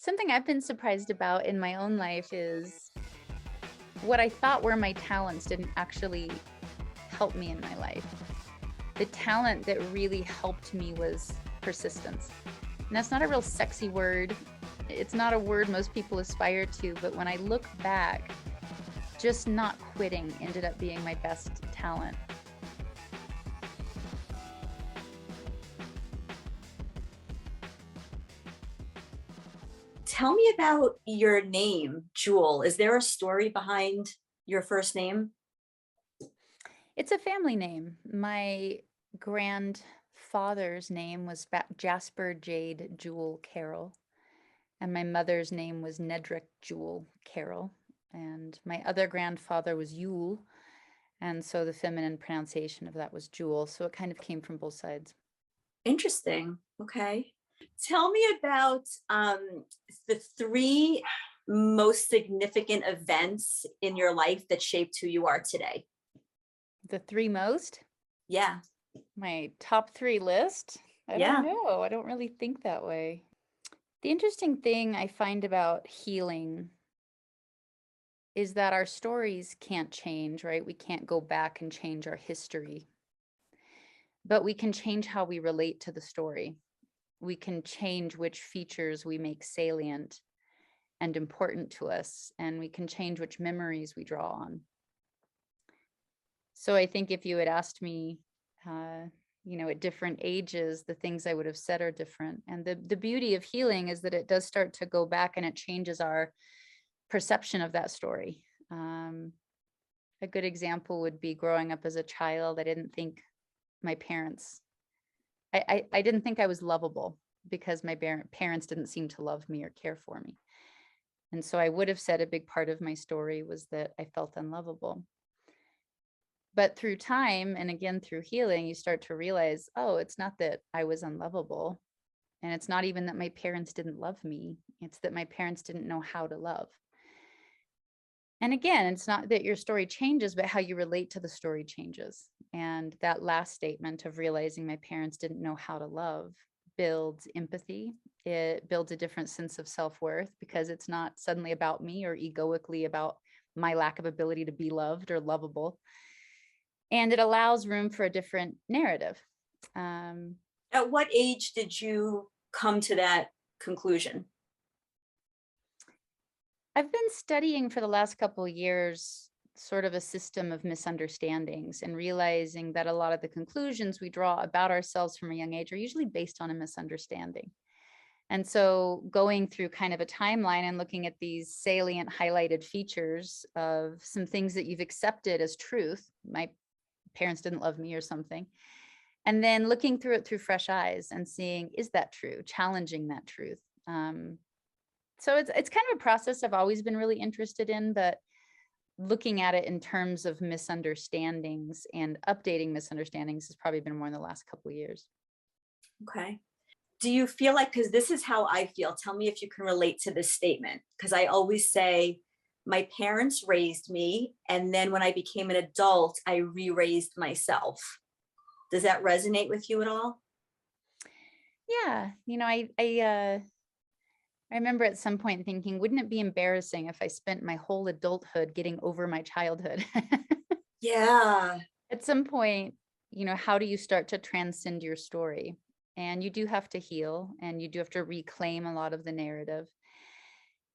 Something I've been surprised about in my own life is what I thought were my talents didn't actually help me in my life. The talent that really helped me was persistence. And that's not a real sexy word. It's not a word most people aspire to, but when I look back, just not quitting ended up being my best talent. Tell me about your name, Jewel. Is there a story behind your first name? It's a family name. My grandfather's name was Jasper Jade Jewel Carroll, and my mother's name was Nedrick Jewel Carroll, and my other grandfather was Yule, and so the feminine pronunciation of that was Jewel, so it kind of came from both sides. Interesting. Okay. Tell me about the three most significant events in your life that shaped who you are today. The three most? Yeah. My top three list? I don't know. I don't really think that way. The interesting thing I find about healing is that our stories can't change, right? We can't go back and change our history, but we can change how we relate to the story. We can change which features we make salient and important to us, and we can change which memories we draw on. So I think if you had asked me, at different ages, the things I would have said are different. And the beauty of healing is that it does start to go back and it changes our perception of that story. A good example would be growing up as a child. I didn't think my parents, I didn't think I was lovable because my parents didn't seem to love me or care for me. And so I would have said a big part of my story was that I felt unlovable. But through time, and again, through healing, you start to realize, oh, it's not that I was unlovable. And it's not even that my parents didn't love me. It's that my parents didn't know how to love. And again, it's not that your story changes, but how you relate to the story changes. And that last statement of realizing my parents didn't know how to love builds empathy. It builds a different sense of self-worth because it's not suddenly about me or egoically about my lack of ability to be loved or lovable. And it allows room for a different narrative. At what age did you come to that conclusion? I've been studying for the last couple of years sort of a system of misunderstandings and realizing that a lot of the conclusions we draw about ourselves from a young age are usually based on a misunderstanding. And so going through kind of a timeline and looking at these salient highlighted features of some things that you've accepted as truth, my parents didn't love me or something, and then looking through it through fresh eyes and seeing, is that true? Challenging that truth. So it's kind of a process I've always been really interested in, but looking at it in terms of misunderstandings and updating misunderstandings has probably been more in the last couple of years. Okay. Do you feel like, because this is how I feel, tell me if you can relate to this statement, because I always say, my parents raised me, and then when I became an adult, I re-raised myself. Does that resonate with you at all? Yeah, I remember at some point thinking, wouldn't it be embarrassing if I spent my whole adulthood getting over my childhood? Yeah. At some point, how do you start to transcend your story? And you do have to heal, and you do have to reclaim a lot of the narrative.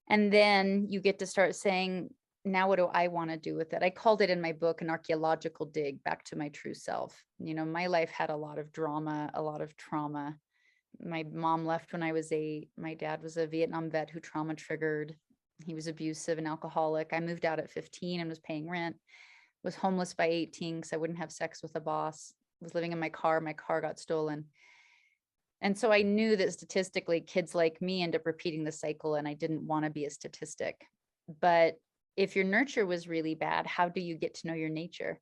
And then you get to start saying, now what do I want to do with it? I called it in my book an archaeological dig back to my true self. My life had a lot of drama, a lot of trauma. My mom left when I was 8. My dad was a Vietnam vet who trauma triggered. He was abusive and alcoholic. I moved out at 15 and was paying rent, was homeless by 18 because I wouldn't have sex with a boss, was living in my car got stolen. And so I knew that statistically kids like me end up repeating the cycle, and I didn't want to be a statistic. But if your nurture was really bad, how do you get to know your nature?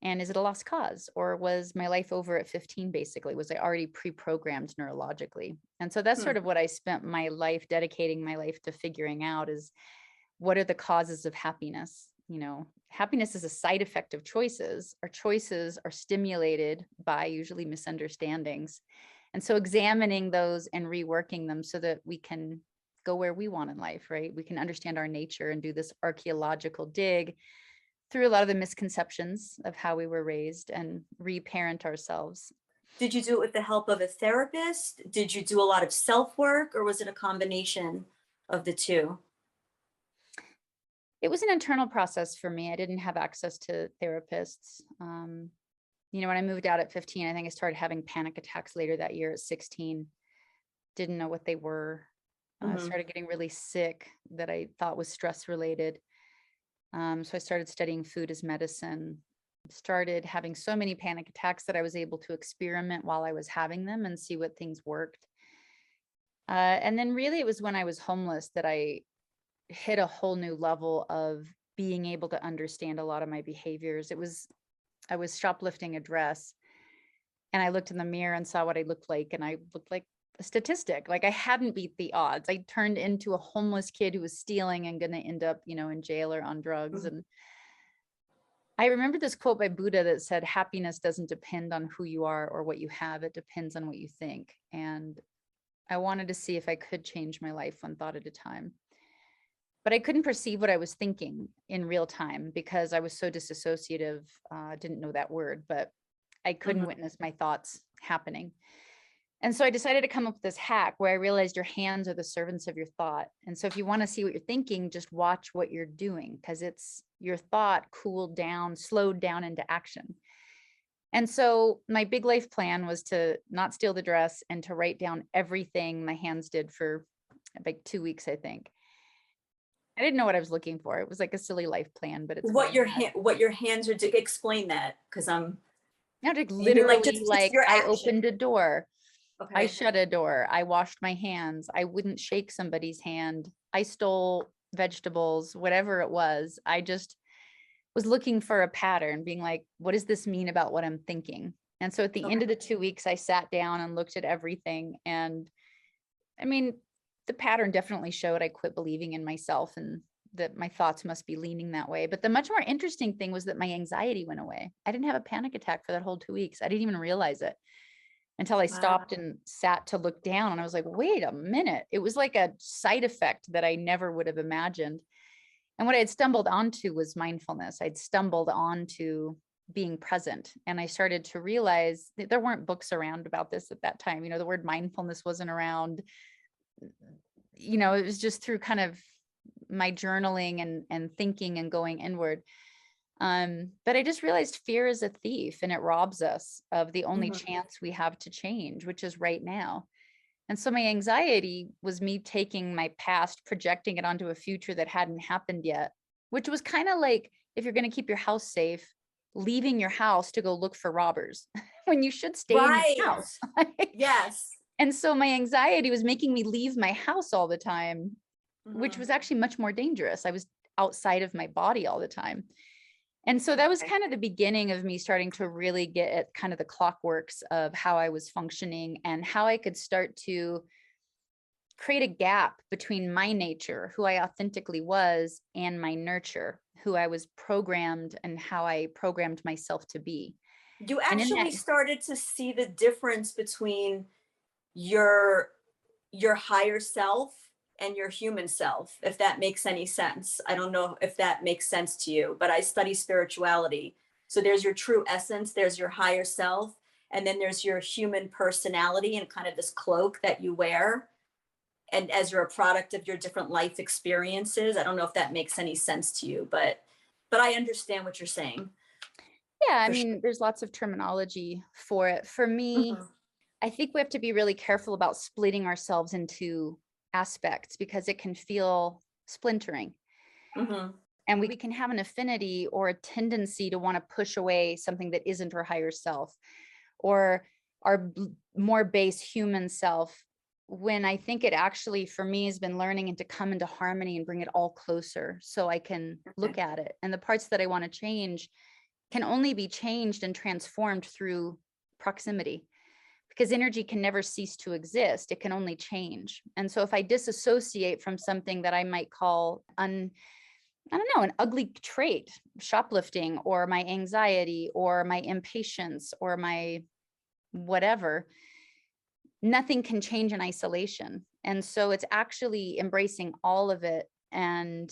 And is it a lost cause? Or was my life over at 15, basically? Was I already pre-programmed neurologically? And so that's sort of what I spent my life dedicating my life to figuring out is, what are the causes of happiness? Happiness is a side effect of choices. Our choices are stimulated by usually misunderstandings. And so examining those and reworking them so that we can go where we want in life, right? We can understand our nature and do this archaeological dig through a lot of the misconceptions of how we were raised and reparent ourselves. Did you do it with the help of a therapist? Did you do a lot of self-work, or was it a combination of the two? It was an internal process for me. I didn't have access to therapists. When I moved out at 15, I think I started having panic attacks later that year at 16. Didn't know what they were. Mhm. Started getting really sick that I thought was stress related. So I started studying food as medicine, started having so many panic attacks that I was able to experiment while I was having them and see what things worked. And then really it was when I was homeless that I hit a whole new level of being able to understand a lot of my behaviors. I was shoplifting a dress and I looked in the mirror and saw what I looked like, and I looked like a statistic. Like I hadn't beat the odds. I turned into a homeless kid who was stealing and going to end up, in jail or on drugs. Mhm. And I remember this quote by Buddha that said, happiness doesn't depend on who you are or what you have. It depends on what you think. And I wanted to see if I could change my life one thought at a time. But I couldn't perceive what I was thinking in real time because I was so disassociative. Didn't know that word, but I couldn't Mhm. witness my thoughts happening. And so I decided to come up with this hack where I realized your hands are the servants of your thought. And so if you want to see what you're thinking, just watch what you're doing, because it's your thought cooled down, slowed down into action. And so my big life plan was to not steal the dress and to write down everything my hands did for like 2 weeks, I think. I didn't know what I was looking for. It was like a silly life plan, but it's what I had. What your hands are doing? Explain that, because I'm Now, like maybe like literally, just like your I action. opened a door, I Okay. shut a door, I washed my hands, I wouldn't shake somebody's hand, I stole vegetables, whatever it was. I just was looking for a pattern, being like, what does this mean about what I'm thinking? And so at the Okay. end of the 2 weeks, I sat down and looked at everything. And I mean, the pattern definitely showed I quit believing in myself and that my thoughts must be leaning that way. But the much more interesting thing was that my anxiety went away. I didn't have a panic attack for that whole 2 weeks. I didn't even realize it until I stopped Wow. and sat to look down. And I was like, wait a minute. It was like a side effect that I never would have imagined. And what I had stumbled onto was mindfulness. I'd stumbled onto being present. And I started to realize that there weren't books around about this at that time. The word mindfulness wasn't around. It was just through kind of my journaling and thinking and going inward. But I just realized fear is a thief and it robs us of the only Mhm. chance we have to change, which is right now. And so my anxiety was me taking my past, projecting it onto a future that hadn't happened yet, which was kind of like if you're going to keep your house safe, leaving your house to go look for robbers when you should stay in your Right. house. Yes. And so my anxiety was making me leave my house all the time, which Mhm. was actually much more dangerous. I was outside of my body all the time. And so that was Okay. kind of the beginning of me starting to really get at kind of the clockworks of how I was functioning and how I could start to create a gap between my nature, who I authentically was, and my nurture, who I was programmed and how I programmed myself to be. You And in that, actually started to see the difference between your your higher self and your human self, if that makes any sense. I don't know if that makes sense to you, but I study spirituality. So there's your true essence, there's your higher self, and then there's your human personality and kind of this cloak that you wear. And as you're a product of your different life experiences, I don't know if that makes any sense to you, but I understand what you're saying yeah, I for sure. mean, there's lots of terminology for it. For me, Mhm. I think we have to be really careful about splitting ourselves into aspects because it can feel splintering. Mhm. And we can have an affinity or a tendency to want to push away something that isn't our higher self or our more base human self. When I think it actually, for me, has been learning and to come into harmony and bring it all closer so I can Okay. look at it. And the parts that I want to change can only be changed and transformed through proximity because energy can never cease to exist. It can only change. And so if I disassociate from something that I might call I don't know, an ugly trait, shoplifting or my anxiety or my impatience or my whatever, nothing can change in isolation. And so it's actually embracing all of it and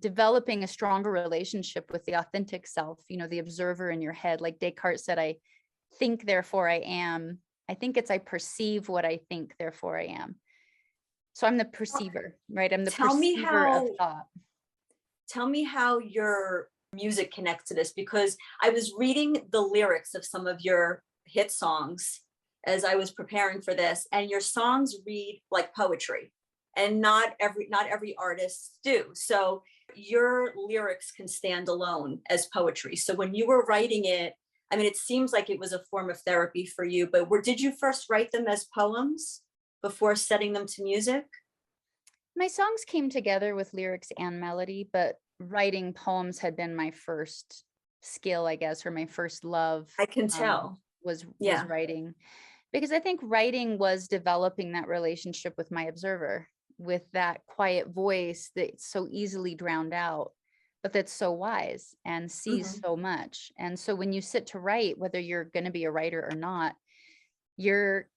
developing a stronger relationship with the authentic self, the observer in your head. Like Descartes said, I think, therefore I am. I think it's I perceive what I think, therefore I am. So I'm the perceiver, right? I'm the perceiver of thought. Tell me how your music connects to this, because I was reading the lyrics of some of your hit songs as I was preparing for this, and your songs read like poetry, and not every artist do. So your lyrics can stand alone as poetry. So when you were writing it, I mean, it seems like it was a form of therapy for you, but did you first write them as poems before setting them to music? My songs came together with lyrics and melody, but writing poems had been my first skill, I guess, or my first love. I can tell. Was writing, because I think writing was developing that relationship with my observer, with that quiet voice that's so easily drowned out, but that's so wise and sees so much. And so when you sit to write, whether you're going to be a writer or not, you're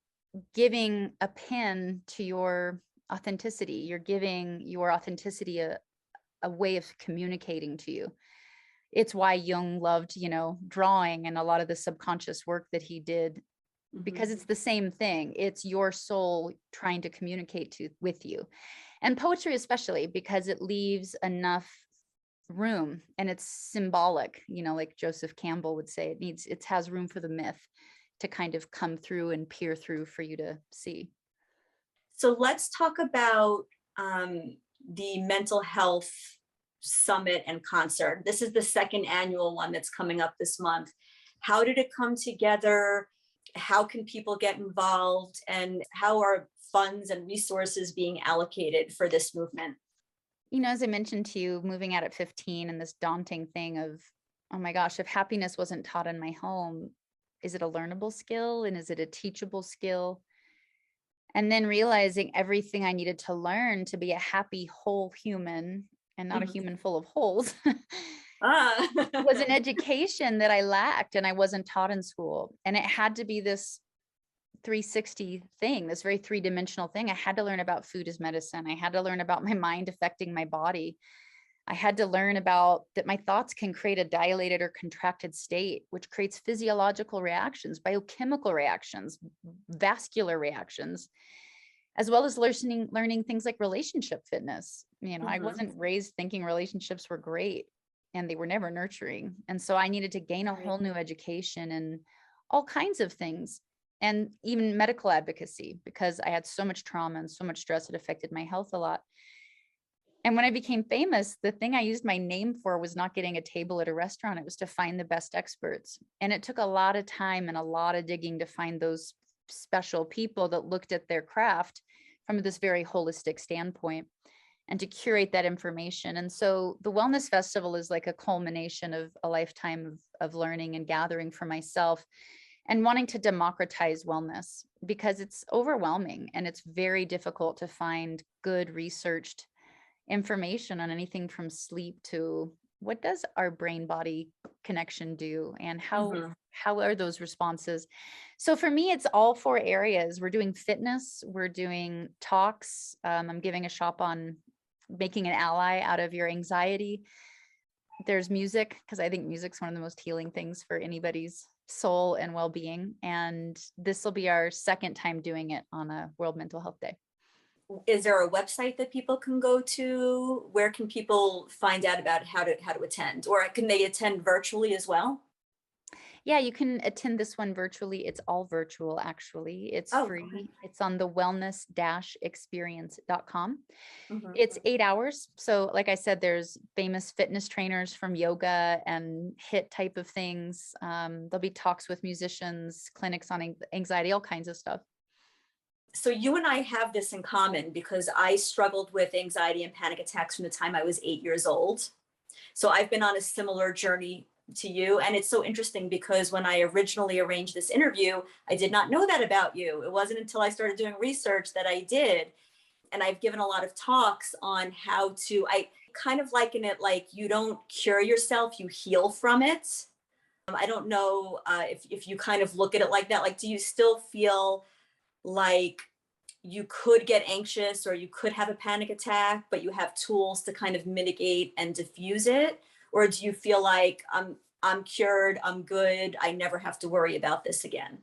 giving a pen to your authenticity. You're giving your authenticity a way of communicating to you. It's why Jung loved, drawing and a lot of the subconscious work that he did, because it's the same thing. It's your soul trying to communicate with you. And poetry especially, because it leaves enough room and it's symbolic, like Joseph Campbell would say, it has room for the myth to kind of come through and peer through for you to see. So let's talk about the mental health summit and concert. This is the second annual one that's coming up this month. How did it come together? How can people get involved? And how are funds and resources being allocated for this movement? As I mentioned to you, moving out at 15 and this daunting thing of, oh my gosh, if happiness wasn't taught in my home, is it a learnable skill? And is it a teachable skill? And then realizing everything I needed to learn to be a happy, whole human and not a human full of holes was an education that I lacked and I wasn't taught in school. And it had to be this 360 thing, this very three-dimensional thing. I had to learn about food as medicine. I had to learn about my mind affecting my body. I had to learn about that my thoughts can create a dilated or contracted state, which creates physiological reactions, biochemical reactions, vascular reactions, as well as learning things like relationship fitness. I wasn't raised thinking relationships were great and they were never nurturing. And so I needed to gain a whole new education in all kinds of things, and even medical advocacy, because I had so much trauma and so much stress, it affected my health a lot. And when I became famous, the thing I used my name for was not getting a table at a restaurant. It was to find the best experts. And it took a lot of time and a lot of digging to find those special people that looked at their craft from this very holistic standpoint and to curate that information. And so the Wellness Festival is like a culmination of a lifetime of learning and gathering for myself and wanting to democratize wellness, because it's overwhelming and it's very difficult to find good researched information on anything from sleep to what does our brain body connection do and how are those responses. So for me, it's all four areas. We're doing fitness, we're doing talks. I'm giving a shop on making an ally out of your anxiety. There's music, because I think music's one of the most healing things for anybody's soul and well-being. And this will be our second time doing it on a World Mental Health Day. Is there a website that people can go to? Where can people find out about how to attend, or can they attend virtually as well? Yeah, you can attend this one virtually. It's all virtual, actually. It's free. Okay. It's on the wellness-experience.com. It's 8 hours. So like I said, there's famous fitness trainers from yoga and HIIT type of things. There'll be talks with musicians, clinics on anxiety, all kinds of stuff. So you and I have this in common, because I struggled with anxiety and panic attacks from the time I was 8 years old. So I've been on a similar journey to you. And it's so interesting, because when I originally arranged this interview, I did not know that about you. It wasn't until I started doing research that I did. And I've given a lot of talks on how to, I kind of liken it like you don't cure yourself, you heal from it. I don't know if you kind of look at it like that. Like, do you still feel like you could get anxious or you could have a panic attack, but you have tools to kind of mitigate and diffuse it? Or do you feel like I'm cured, I'm good, I never have to worry about this again?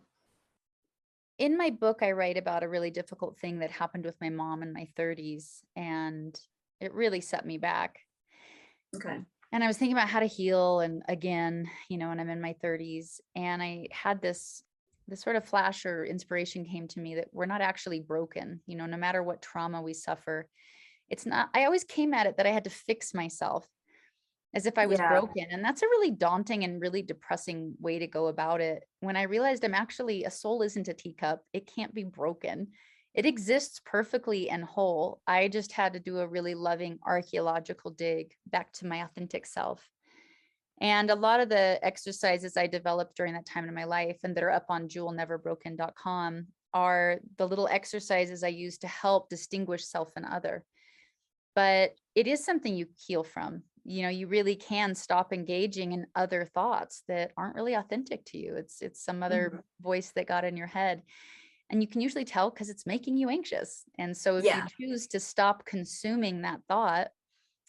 In my book, I write about a really difficult thing that happened with my mom in my 30s, and it really set me back. Okay. And I was thinking about how to heal. And again, when I'm in my 30s, and I had this sort of flash or inspiration came to me that we're not actually broken, no matter what trauma we suffer. It's not, I always came at it that I had to fix myself as if I was Yeah. broken. And that's a really daunting and really depressing way to go about it. When I realized a soul isn't a teacup, it can't be broken. It exists perfectly and whole. I just had to do a really loving archaeological dig back to my authentic self. And a lot of the exercises I developed during that time in my life and that are up on jewelneverbroken.com are the little exercises I use to help distinguish self and other. But it is something you heal from. You really can stop engaging in other thoughts that aren't really authentic to you. It's some other voice that got in your head. And you can usually tell because it's making you anxious. And so if you choose to stop consuming that thought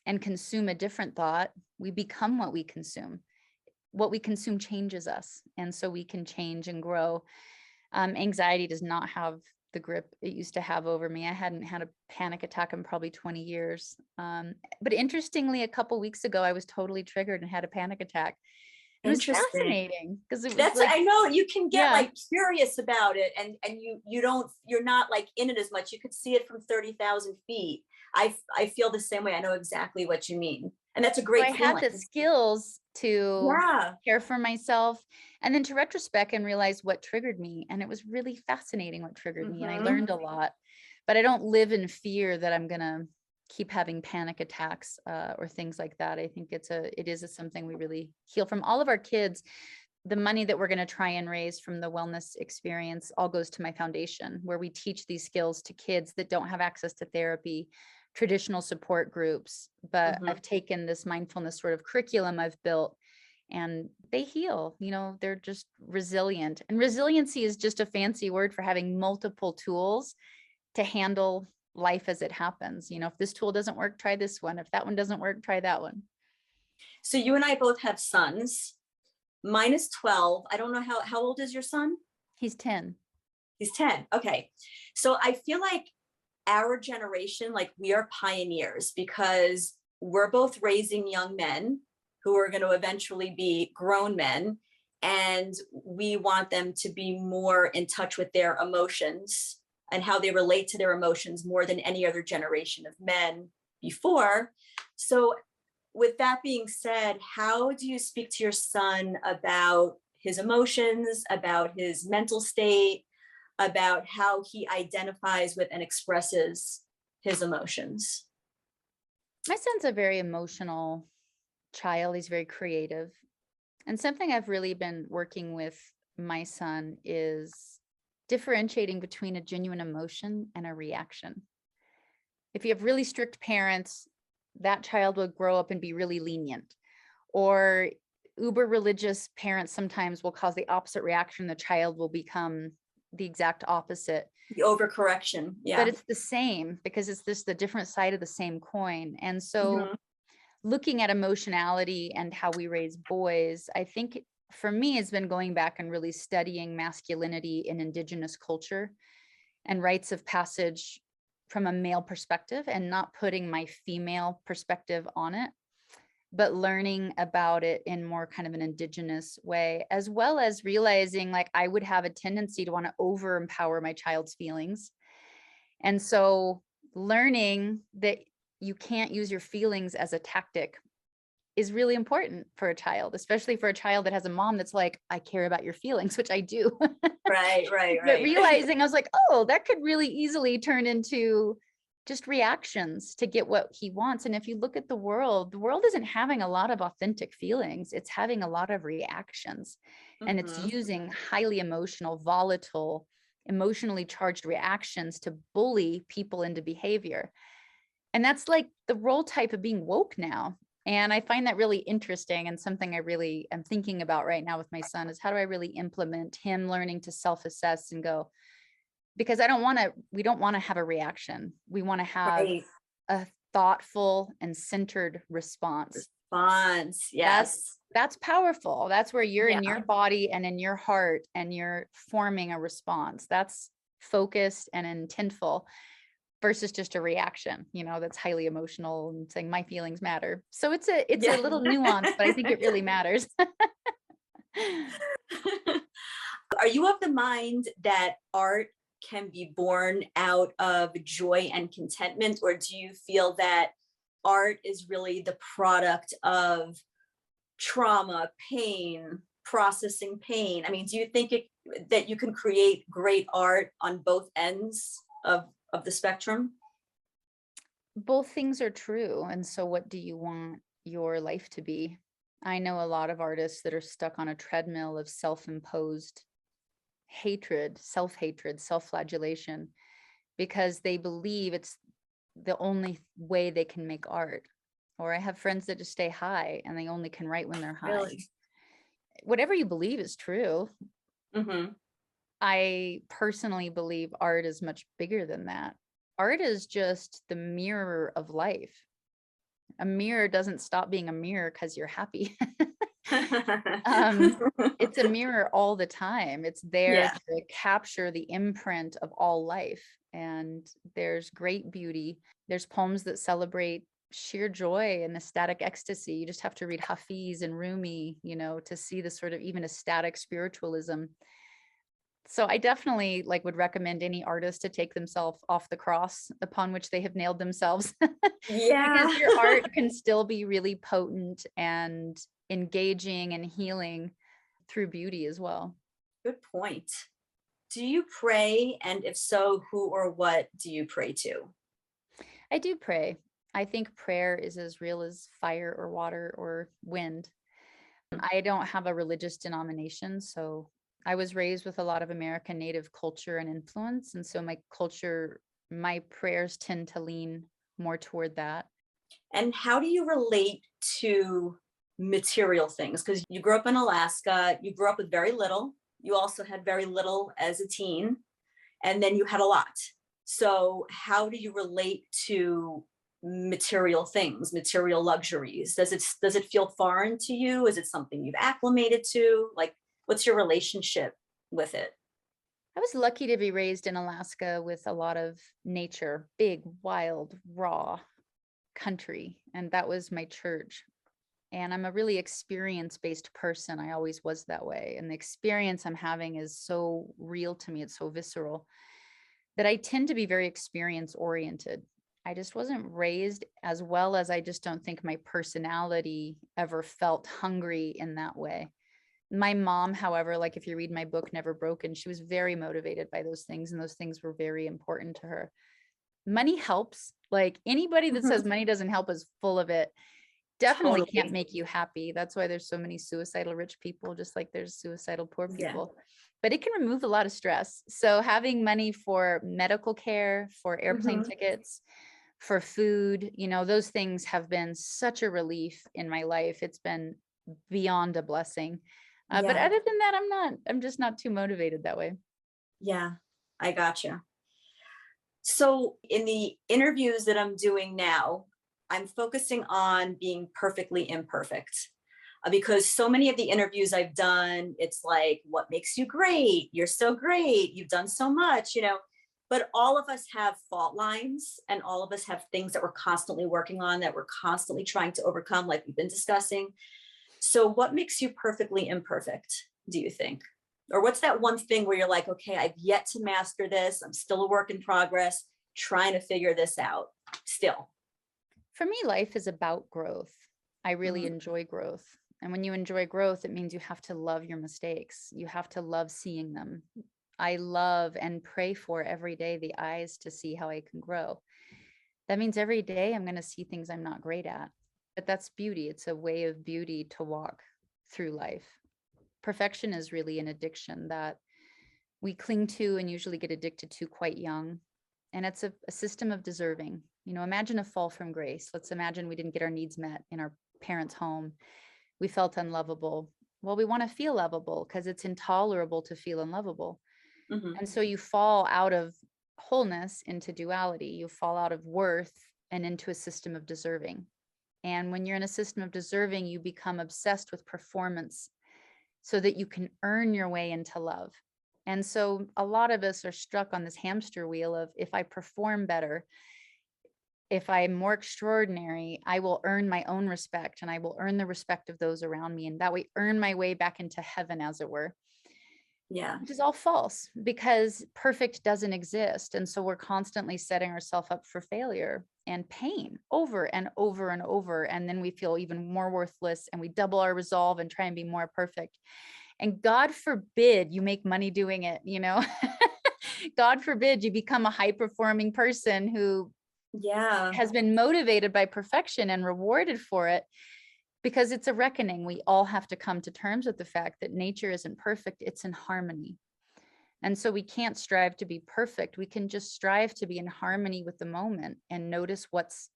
and consume a different thought, we become what we consume. What we consume changes us. And so we can change and grow. Anxiety does not have the grip it used to have over me. I hadn't had a panic attack in probably 20 years. But interestingly, a couple weeks ago, I was totally triggered and had a panic attack. It was Interesting. fascinating because it was That's, like, I know you can get yeah. like curious about it, and you're not like in it as much. You could see it from 30,000 feet. I feel the same way. I know exactly what you mean. And that's a So great I feeling. had the skills to Yeah. care for myself and then to retrospect and realize what triggered me. And it was really fascinating what triggered me. And I learned a lot, but I don't live in fear that I'm going to keep having panic attacks or things like that. I think it is something we really heal from. All of our kids, the money that we're going to try and raise from the wellness experience all goes to my foundation, where we teach these skills to kids that don't have access to therapy, traditional support groups. But I've taken this mindfulness sort of curriculum I've built, and they heal. They're just resilient. And resiliency is just a fancy word for having multiple tools to handle life as it happens. If this tool doesn't work, try this one. If that one doesn't work, try that one. So you and I both have sons. Mine is 12. I don't know how old is your son? He's 10. He's 10. Okay. So I feel like our generation, like we are pioneers because we're both raising young men who are going to eventually be grown men. And we want them to be more in touch with their emotions and how they relate to their emotions more than any other generation of men before. So with that being said, how do you speak to your son about his emotions, about his mental state, about how he identifies with and expresses his emotions? My son's a very emotional child. He's very creative. And something I've really been working with my son is differentiating between a genuine emotion and a reaction. If you have really strict parents, that child will grow up and be really lenient. Or uber religious parents sometimes will cause the opposite reaction. The child will become the exact opposite. The overcorrection. Yeah. But it's the same because it's just the different side of the same coin. And so looking at emotionality and how we raise boys, I think for me has been going back and really studying masculinity in Indigenous culture and rites of passage from a male perspective, and not putting my female perspective on it, but learning about it in more kind of an Indigenous way, as well as realizing like I would have a tendency to want to over empower my child's feelings. And so learning that you can't use your feelings as a tactic is really important for a child, especially for a child that has a mom that's like, I care about your feelings, which I do. Right. But realizing I was like, oh, that could really easily turn into just reactions to get what he wants. And if you look at the world isn't having a lot of authentic feelings. It's having a lot of reactions. And it's using highly emotional, volatile, emotionally charged reactions to bully people into behavior. And that's like the role type of being woke now. And I find that really interesting, and something I really am thinking about right now with my son is how do I really implement him learning to self-assess and go, because we don't want to have a reaction. We want to have Right. a thoughtful and centered response. Response. That's Yes. that's powerful. That's where you're in your Yeah. body and in your heart and you're forming a response. That's focused and intentful versus just a reaction, that's highly emotional and saying my feelings matter. So it's a Yeah. little nuance, but I think it really matters. Are you of the mind that art can be born out of joy and contentment, or do you feel that art is really the product of trauma, pain, processing pain? I mean, do you think that you can create great art on both ends of the spectrum? Both things are true. And so what do you want your life to be? I know a lot of artists that are stuck on a treadmill of self-imposed hatred, self-hatred, self-flagellation, because they believe it's the only way they can make art. Or I have friends that just stay high and they only can write when they're high. Really? Whatever you believe is true. Mm-hmm. I personally believe art is much bigger than that. Art is just the mirror of life. A mirror doesn't stop being a mirror because you're happy. It's a mirror all the time. It's there Yeah. to capture the imprint of all life. And there's great beauty. There's poems that celebrate sheer joy and ecstatic ecstasy. You just have to read Hafiz and Rumi, to see the sort of even ecstatic spiritualism. So I definitely would recommend any artist to take themselves off the cross upon which they have nailed themselves. Yeah. Because your art can still be really potent and engaging and healing through beauty as well. Good point. Do you pray? And if so, who or what do you pray to? I do pray. I think prayer is as real as fire or water or wind. I don't have a religious denomination, so I was raised with a lot of American Native culture and influence. And so my prayers tend to lean more toward that. And how do you relate to material things? Because you grew up in Alaska, you grew up with very little. You also had very little as a teen, and then you had a lot. So how do you relate to material things, material luxuries? Does it feel foreign to you? Is it something you've acclimated to? What's your relationship with it? I was lucky to be raised in Alaska with a lot of nature, big, wild, raw country. And that was my church. And I'm a really experience-based person. I always was that way. And the experience I'm having is so real to me. It's so visceral that I tend to be very experience-oriented. I just wasn't raised as well as I just don't think my personality ever felt hungry in that way. My mom, however, if you read my book, Never Broken, she was very motivated by those things, and those things were very important to her. Money helps. Anybody that says money doesn't help is full of it. Definitely Totally. can't make you happy. That's why there's so many suicidal rich people, just like there's suicidal poor people. Yeah. But it can remove a lot of stress. So having money for medical care, for airplane tickets, for food, those things have been such a relief in my life. It's been beyond a blessing. But other than that, I'm just not too motivated that way. Yeah, I gotcha. So in the interviews that I'm doing now, I'm focusing on being perfectly imperfect, because so many of the interviews I've done, it's like, what makes you great? You're so great. You've done so much, but all of us have fault lines, and all of us have things that we're constantly working on, that we're constantly trying to overcome, like we've been discussing. So what makes you perfectly imperfect, do you think? Or what's that one thing where you're like, okay, I've yet to master this. I'm still a work in progress, trying to figure this out still. For me, life is about growth. I really enjoy growth. And when you enjoy growth, it means you have to love your mistakes. You have to love seeing them. I love and pray for every day the eyes to see how I can grow. That means every day I'm going to see things I'm not great at. But that's beauty. It's a way of beauty to walk through life. Perfection is really an addiction that we cling to and usually get addicted to quite young. And it's a system of deserving. Imagine a fall from grace. Let's imagine we didn't get our needs met in our parents' home. We felt unlovable. Well, we want to feel lovable because it's intolerable to feel unlovable. Mm-hmm. And so you fall out of wholeness into duality. You fall out of worth and into a system of deserving. And when you're in a system of deserving, you become obsessed with performance so that you can earn your way into love. And so a lot of us are stuck on this hamster wheel of, if I perform better, if I'm more extraordinary, I will earn my own respect and I will earn the respect of those around me. And that way earn my way back into heaven, as it were. Yeah. Which is all false, because perfect doesn't exist. And so we're constantly setting ourselves up for failure and pain over and over and over. And then we feel even more worthless and we double our resolve and try and be more perfect. And God forbid you make money doing it, you know? God forbid you become a high performing person who has been motivated by perfection and rewarded for it. Because it's a reckoning. We all have to come to terms with the fact that nature isn't perfect, it's in harmony. And so we can't strive to be perfect. We can just strive to be in harmony with the moment and notice what's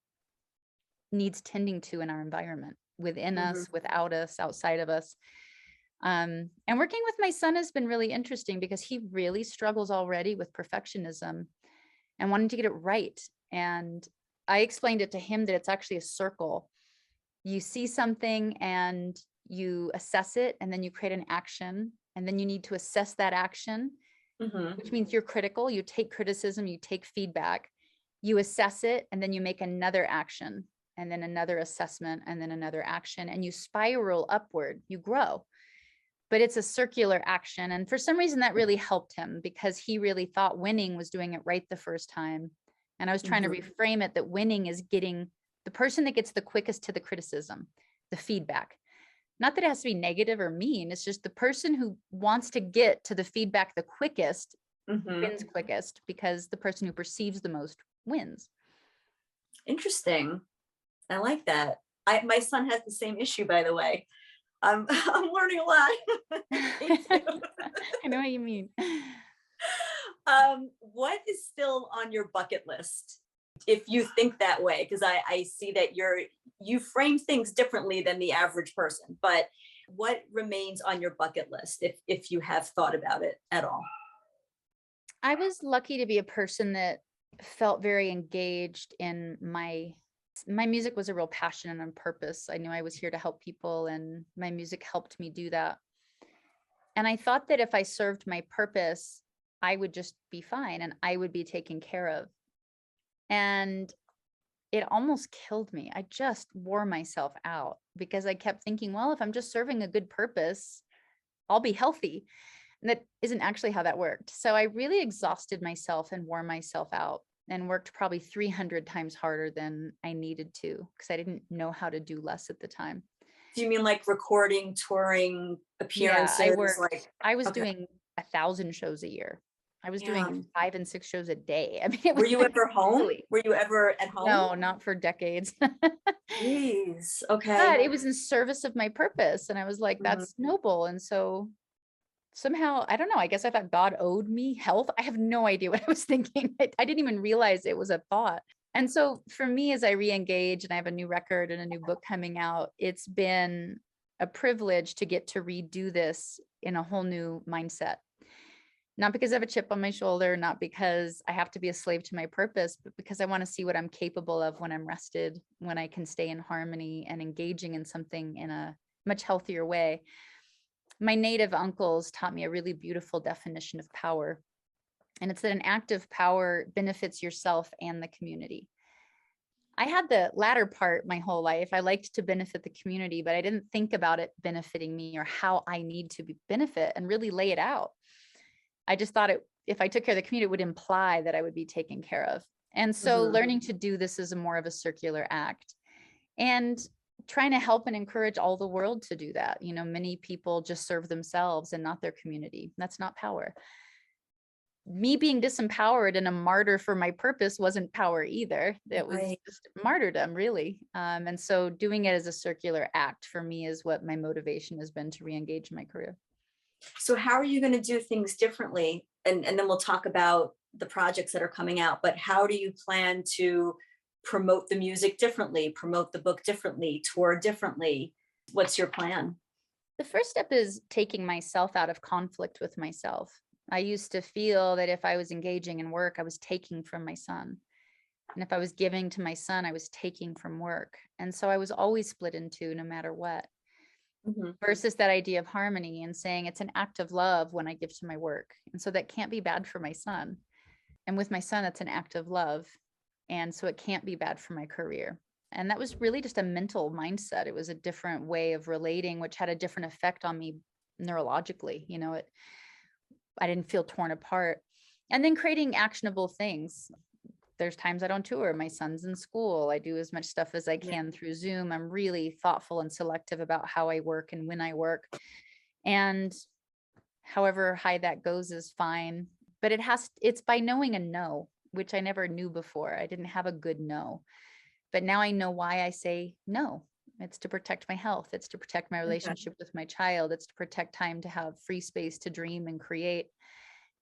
needs tending to in our environment, within us, without us, outside of us. And working with my son has been really interesting because he really struggles already with perfectionism and wanting to get it right. And I explained it to him that it's actually a circle. You see something and you assess it, and then you create an action, and then you need to assess that action, which means you're critical. You take criticism, you take feedback, you assess it, and then you make another action, and then another assessment, and then another action, and you spiral upward, you grow. But it's a circular action. And for some reason that really helped him, because he really thought winning was doing it right the first time. And I was trying to reframe it that winning is getting the person that gets the quickest to the criticism, the feedback. Not that it has to be negative or mean. It's just the person who wants to get to the feedback the quickest wins quickest, because the person who perceives the most wins. Interesting. I like that. My son has the same issue, by the way. I'm learning a lot. I know what you mean. What is still on your bucket list, if you think that way? Because I see that you frame things differently than the average person, but what remains on your bucket list, if you have thought about it at all? I was lucky to be a person that felt very engaged in my music. Was a real passion and a purpose. I knew I was here to help people, and my music helped me do that. And I thought that if I served my purpose, I would just be fine and I would be taken care of. And it almost killed me. I just wore myself out because I kept thinking, well, if I'm just serving a good purpose, I'll be healthy. And that isn't actually how that worked. So I really exhausted myself and wore myself out and worked probably 300 times harder than I needed to, because I didn't know how to do less at the time. Do you mean like recording, touring, appearances? Yeah, I was doing 1,000 shows a year. I was doing 5 and 6 shows a day. I mean, were you ever home? Were you ever at home? No, not for decades. Jeez. Okay. But it was in service of my purpose. And I was like, that's noble. And so somehow, I don't know, I guess I thought God owed me health. I have no idea what I was thinking. I didn't even realize it was a thought. And so for me, as I re-engage and I have a new record and a new book coming out, it's been a privilege to get to redo this in a whole new mindset. Not because I have a chip on my shoulder, not because I have to be a slave to my purpose, but because I want to see what I'm capable of when I'm rested, when I can stay in harmony and engaging in something in a much healthier way. My native uncles taught me a really beautiful definition of power. And it's that an act of power benefits yourself and the community. I had the latter part my whole life. I liked to benefit the community, but I didn't think about it benefiting me or how I need to benefit and really lay it out. I just thought if I took care of the community, it would imply that I would be taken care of. And so learning to do this is more of a circular act, and trying to help and encourage all the world to do that. You know, many people just serve themselves and not their community. That's not power. Me being disempowered and a martyr for my purpose wasn't power either. It was just martyrdom, really. And so doing it as a circular act for me is what my motivation has been to re-engage in my career. So how are you going to do things differently? And then we'll talk about the projects that are coming out, but how do you plan to promote the music differently, promote the book differently, tour differently? What's your plan? The first step is taking myself out of conflict with myself. I used to feel that if I was engaging in work, I was taking from my son. And if I was giving to my son, I was taking from work. And so I was always split in two no matter what, Mhm. versus that idea of harmony and saying it's an act of love when I give to my work. And so that can't be bad for my son. And with my son, that's an act of love. And so it can't be bad for my career. And that was really just a mental mindset. It was a different way of relating, which had a different effect on me neurologically. I didn't feel torn apart. And then creating actionable things. There's times I don't tour. My son's in school. I do as much stuff as I Yeah. can through Zoom. I'm really thoughtful and selective about how I work and when I work. And however high that goes is fine. But it's by knowing a no, which I never knew before. I didn't have a good no. But now I know why I say no. It's to protect my health. It's to protect my Okay. relationship with my child. It's to protect time to have free space to dream and create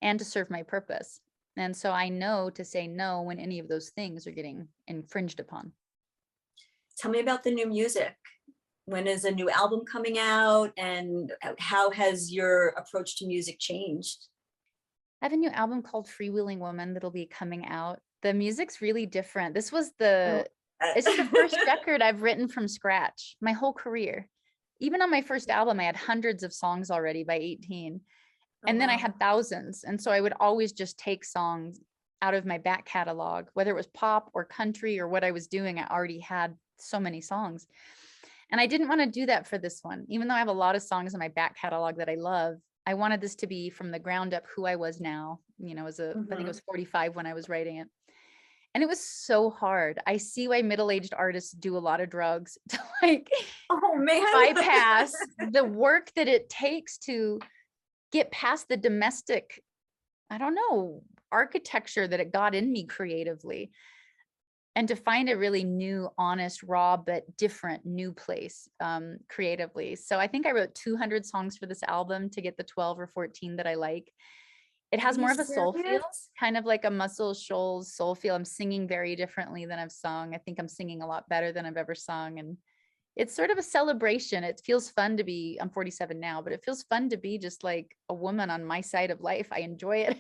and to serve my purpose. And so I know to say no when any of those things are getting infringed upon. Tell me about the new music. When is a new album coming out, and how has your approach to music changed? I have a new album called Freewheeling Woman that'll be coming out. The music's really different. This is Oh, the first record I've written from scratch my whole career. Even on my first album, I had hundreds of songs already by 18. Oh, And then I wow. had thousands. And so I would always just take songs out of my back catalog, whether it was pop or country or what I was doing. I already had so many songs. And I didn't want to do that for this one. Even though I have a lot of songs in my back catalog that I love, I wanted this to be from the ground up who I was now. I think I was 45 when I was writing it. And it was so hard. I see why middle-aged artists do a lot of drugs to Oh man. bypass the work that it takes to get past the domestic, I don't know, architecture that it got in me creatively, and to find a really new, honest, raw, but different new place creatively. So I think I wrote 200 songs for this album to get the 12 or 14 that I like. It Are has you more of a soul feel, serious? kind of like a Muscle Shoals soul feel. I'm singing very differently than I've sung. I think I'm singing a lot better than I've ever sung. And it's sort of a celebration. It feels fun to be, I'm 47 now, but it feels fun to be just like a woman on my side of life. I enjoy it.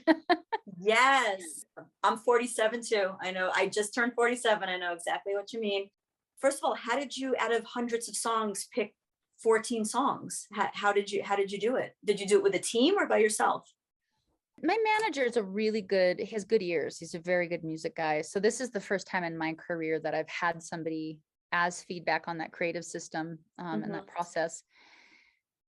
Yes. I'm 47 too. I know. I just turned 47. I know exactly what you mean. First of all, how did you, out of hundreds of songs, pick 14 songs? How did you do it? Did you do it with a team or by yourself? My manager is he has good ears. He's a very good music guy. So this is the first time in my career that I've had somebody as feedback on that creative system and that process.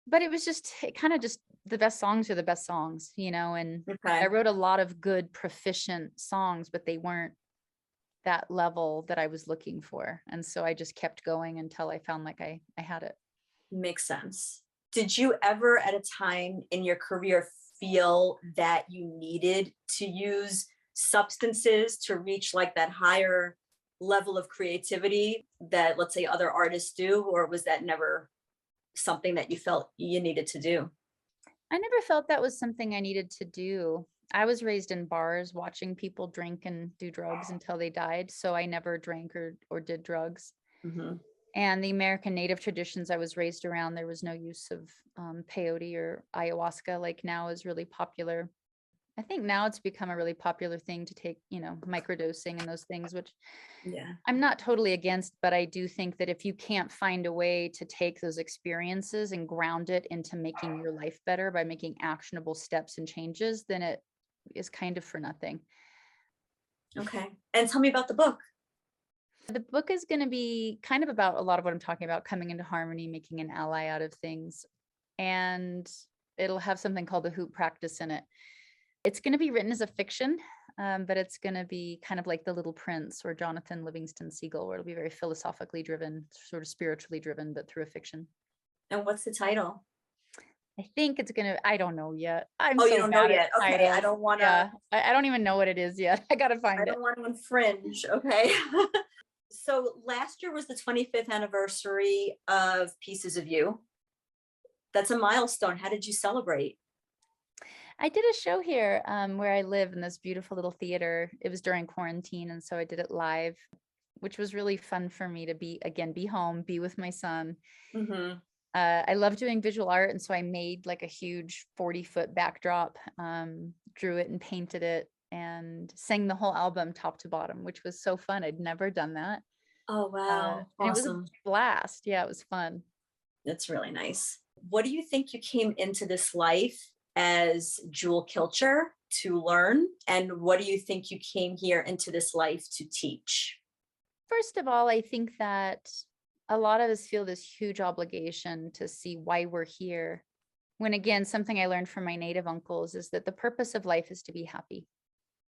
But it kind of just, the best songs are the best songs, and Okay. I wrote a lot of good, proficient songs, but they weren't that level that I was looking for. And so I just kept going until I found like I had it. Makes sense. Did you ever at a time in your career feel that you needed to use substances to reach like that higher level of creativity that, let's say, other artists do? Or was that never something that you felt you needed to do? I never felt that was something I needed to do. I was raised in bars watching people drink and do drugs until they died. So I never drank or did drugs. Mm-hmm. And the American Native traditions I was raised around, there was no use of peyote or ayahuasca, like now is really popular. I think now it's become a really popular thing to take, microdosing and those things, which Yeah. I'm not totally against, but I do think that if you can't find a way to take those experiences and ground it into making your life better by making actionable steps and changes, then it is kind of for nothing. Okay. And tell me about the book. The book is going to be kind of about a lot of what I'm talking about, coming into harmony, making an ally out of things. And it'll have something called the hoop practice in it. It's going to be written as a fiction, but it's going to be kind of like The Little Prince or Jonathan Livingston Seagull, where it'll be very philosophically driven, sort of spiritually driven, but through a fiction. And what's the title? I think it's going to, I don't know yet. I'm Oh, you so don't know bad at yet. Okay. titles. I don't want to, Yeah, I don't even know what it is yet. I got to I find it. don't want to infringe. Okay. So last year was the 25th anniversary of Pieces of You. That's a milestone. How did you celebrate? I did a show here where I live in this beautiful little theater. It was during quarantine, and so I did it live. which was really fun for me to be home, be with my son. Mm-hmm. I love doing visual art. And so I made like a huge 40-foot backdrop, drew it and painted it and sang the whole album top to bottom, which was so fun. I'd never done that. Oh, wow. And it was a Awesome. blast. Yeah, it was fun. That's really nice. What do you think you came into this life as Jewel Kilcher to learn? And what do you think you came here into this life to teach? First of all, I think that a lot of us feel this huge obligation to see why we're here. When again, something I learned from my native uncles is that the purpose of life is to be happy.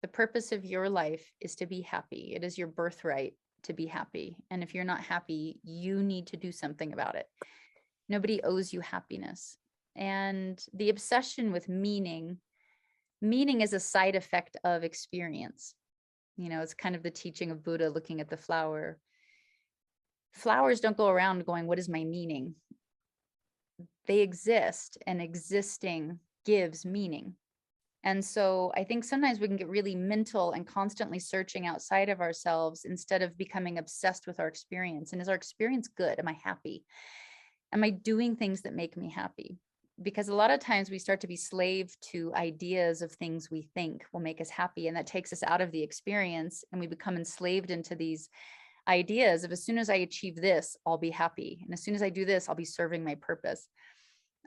The purpose of your life is to be happy. It is your birthright to be happy. And if you're not happy, you need to do something about it. Nobody owes you happiness. And the obsession with meaning is a side effect of experience. You know, it's kind of the teaching of Buddha looking at the flower. Flowers don't go around going, what is my meaning? They exist, and existing gives meaning. And so I think sometimes we can get really mental and constantly searching outside of ourselves instead of becoming obsessed with our experience. And is our experience good? Am I happy? Am I doing things that make me happy? Because a lot of times we start to be slave to ideas of things we think will make us happy. And that takes us out of the experience, and we become enslaved into these ideas of, as soon as I achieve this, I'll be happy. And as soon as I do this, I'll be serving my purpose.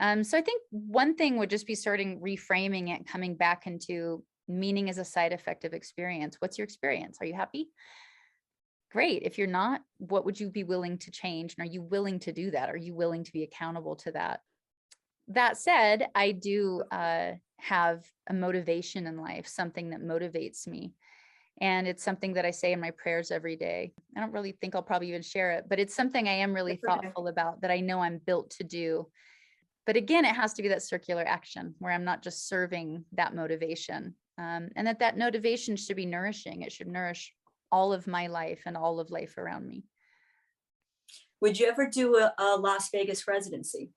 So I think one thing would just be starting reframing it, coming back into meaning as a side effect of experience. What's your experience? Are you happy? Great. If you're not, what would you be willing to change? And are you willing to do that? Are you willing to be accountable to that? That said, I do have a motivation in life, something that motivates me. And it's something that I say in my prayers every day. I don't really think I'll probably even share it, but it's something I am really thoughtful about, that I know I'm built to do. But again, it has to be that circular action where I'm not just serving that motivation, and that motivation should be nourishing. It should nourish all of my life and all of life around me. Would you ever do a Las Vegas residency?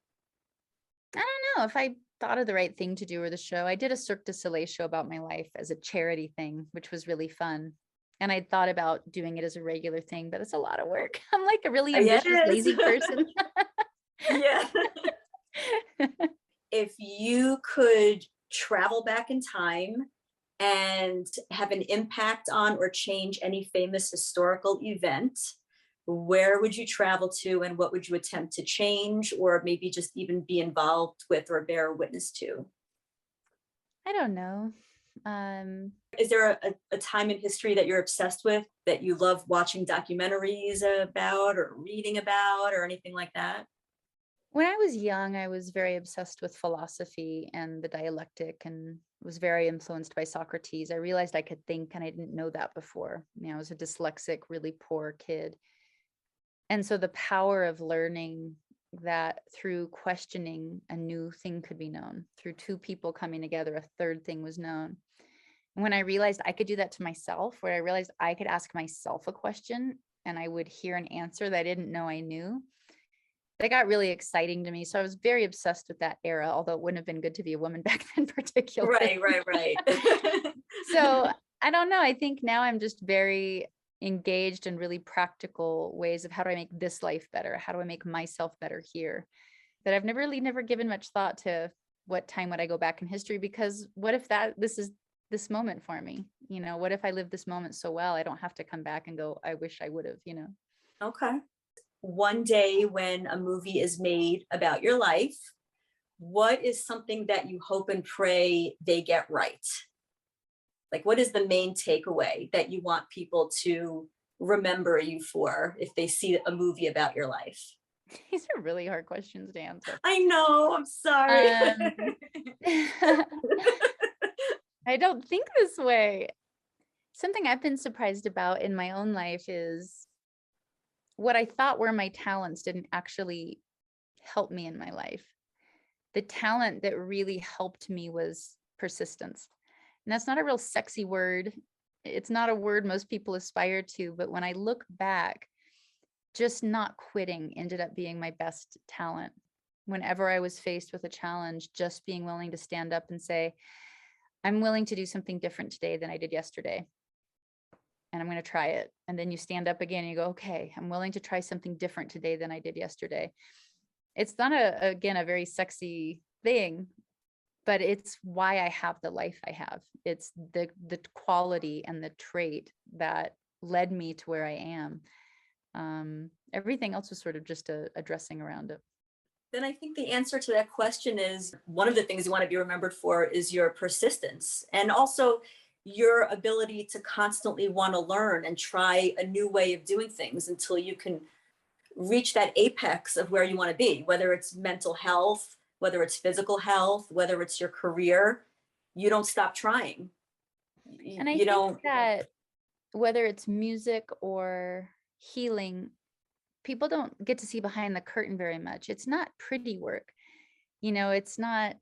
I don't know if I thought of the right thing to do or the show. I did a Cirque du Soleil show about my life as a charity thing, which was really fun. And I thought about doing it as a regular thing, but it's a lot of work. I'm like a really ambitious, lazy person. Yeah. If you could travel back in time and have an impact on or change any famous historical event, where would you travel to, and what would you attempt to change, or maybe just even be involved with or bear witness to? I don't know. Is there a time in history that you're obsessed with, that you love watching documentaries about or reading about or anything like that? When I was young, I was very obsessed with philosophy and the dialectic, and was very influenced by Socrates. I realized I could think, and I didn't know that before. You know, I was a dyslexic, really poor kid. And so the power of learning that through questioning, a new thing could be known. Through two people coming together, a third thing was known. And when I realized I could do that to myself, where I realized I could ask myself a question and I would hear an answer that I didn't know I knew, that got really exciting to me. So I was very obsessed with that era, although it wouldn't have been good to be a woman back then particularly. Right. So I don't know. I think now I'm just very engaged in really practical ways of, how do I make this life better? How do I make myself better here? That I've never given much thought to what time would I go back in history, because what if this is this moment for me? You know, what if I live this moment so well, I don't have to come back and go, I wish I would have, you know? Okay. One day when a movie is made about your life, what is something that you hope and pray they get right? Like, what is the main takeaway that you want people to remember you for if they see a movie about your life? These are really hard questions to answer. I know, I'm sorry. I don't think this way. Something I've been surprised about in my own life is what I thought were my talents didn't actually help me in my life. The talent that really helped me was persistence. And that's not a real sexy word. It's not a word most people aspire to, but when I look back, just not quitting ended up being my best talent. Whenever I was faced with a challenge, just being willing to stand up and say, I'm willing to do something different today than I did yesterday. and I'm going to try it. And then you stand up again and you go, okay, I'm willing to try something different today than I did yesterday. It's not again, a very sexy thing, but it's why I have the life I have. It's the quality and the trait that led me to where I am. Everything else was sort of just a dressing around it. Then I think the answer to that question is, one of the things you want to be remembered for is your persistence, and also your ability to constantly want to learn and try a new way of doing things until you can reach that apex of where you want to be, whether it's mental health, whether it's physical health, whether it's your career. You don't stop trying. And I think that whether it's music or healing, people don't get to see behind the curtain very much. It's not pretty work. It's not,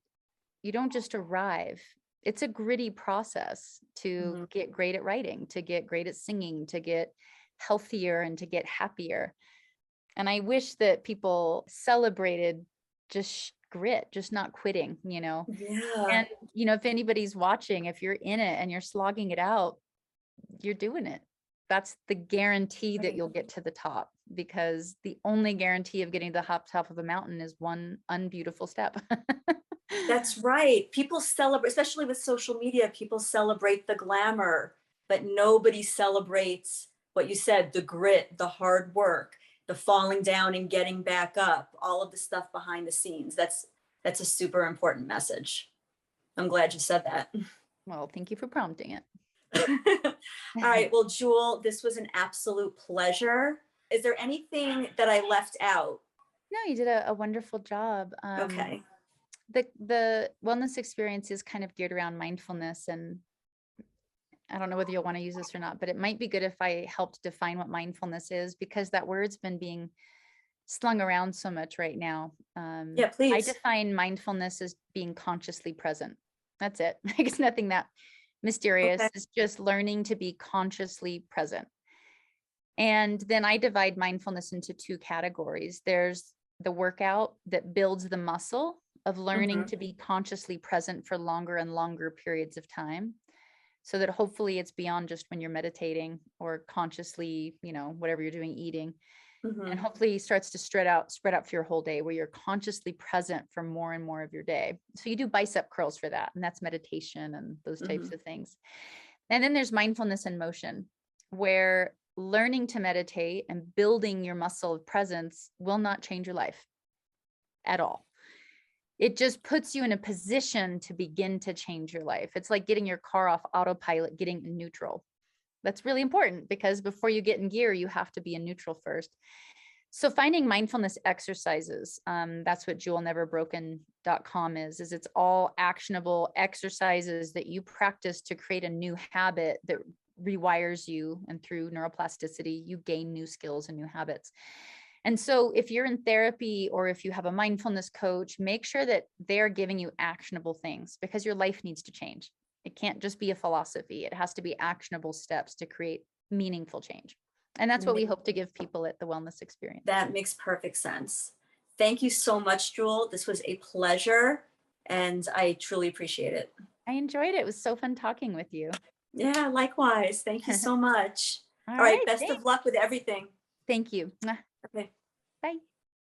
you don't just arrive. It's a gritty process to get great at writing, to get great at singing, to get healthier and to get happier. And I wish that people celebrated just grit, just not quitting, Yeah. And, if anybody's watching, if you're in it and you're slogging it out, you're doing it. That's the guarantee that you'll get to the top, because the only guarantee of getting to the top of a mountain is one unbeautiful step. That's right. People celebrate, especially with social media, people celebrate the glamour, but nobody celebrates what you said, the grit, the hard work, the falling down and getting back up, all of the stuff behind the scenes. That's a super important message. I'm glad you said that. Well, thank you for prompting it. All right. Well, Jewel, this was an absolute pleasure. Is there anything that I left out? No, you did a wonderful job. Okay. The wellness experience is kind of geared around mindfulness, and I don't know whether you'll want to use this or not, but it might be good if I helped define what mindfulness is, because that word's been being slung around so much right now. Yeah, please. I define mindfulness as being consciously present. That's it. It's nothing that mysterious. Okay. It's just learning to be consciously present. And then I divide mindfulness into two categories. There's the workout that builds the muscle of learning to be consciously present for longer and longer periods of time, so that hopefully it's beyond just when you're meditating or consciously, whatever you're doing, eating. And hopefully starts to spread out for your whole day, where you're consciously present for more and more of your day. So you do bicep curls for that, and that's meditation and those types of things. And then there's mindfulness in motion, where learning to meditate and building your muscle of presence will not change your life at all. It just puts you in a position to begin to change your life. It's like getting your car off autopilot, getting in neutral. That's really important, because before you get in gear, you have to be in neutral first. So finding mindfulness exercises, that's what jewelneverbroken.com is it's all actionable exercises that you practice to create a new habit that rewires you. And through neuroplasticity, you gain new skills and new habits. And so if you're in therapy or if you have a mindfulness coach, make sure that they're giving you actionable things, because your life needs to change. It can't just be a philosophy. It has to be actionable steps to create meaningful change. And that's what we hope to give people at the wellness experience. That makes perfect sense. Thank you so much, Jewel. This was a pleasure, and I truly appreciate it. I enjoyed it. It was so fun talking with you. Yeah, likewise. Thank you so much. All right. right. Best of luck with everything. Thank you. Okay. Bye.